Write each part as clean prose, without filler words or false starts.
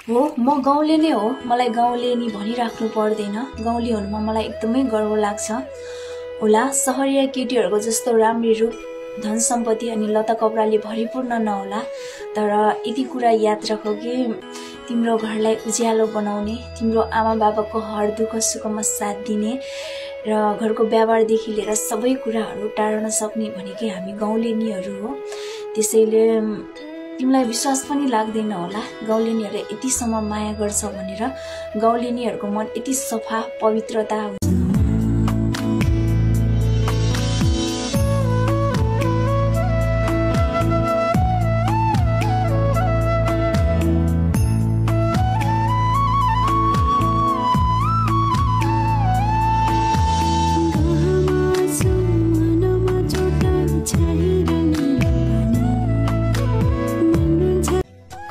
हो म गाउँले नै हो, मलाई गाउँले नि भनिराख्नु पर्दैन। गाउँले हुनुमा मलाई एकदमै गर्व लाग्छ होला। सहरिया केटीहरूको जस्तो राम्रो रूप, धन सम्पत्ति अनि लता कपडाले भरिपूर्ण नहोला, तर यति कुरा याद राख कि तिम्रो घरलाई उज्यालो बनाउने, तिम्रो आमा बाबाको हर दुःख सुखमा साथ दिने र घरको व्यवहारदेखि लिएर सबै कुराहरू टार्न सक्ने भनेकै हामी गाउँलेनीहरू हो। त्यसैले तिमीलाई विश्वास पनि लाग्दैन होला गाउँलेनीहरूले यतिसम्म माया गर्छ भनेर। गाउँलेनीहरूको मन यति सफा पवित्रता हुन्छ।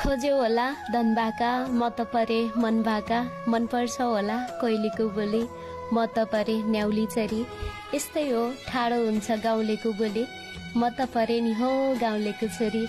खोज्यो होला धनबाका म त परे मनबाका, मन पर्छ होला कोइलीको बोली म त परे न्याउली चरी। यस्तै हो ठाडो हुन्छ गाउँलेको बोली, म त परे नि हो गाउँलेको छोरी।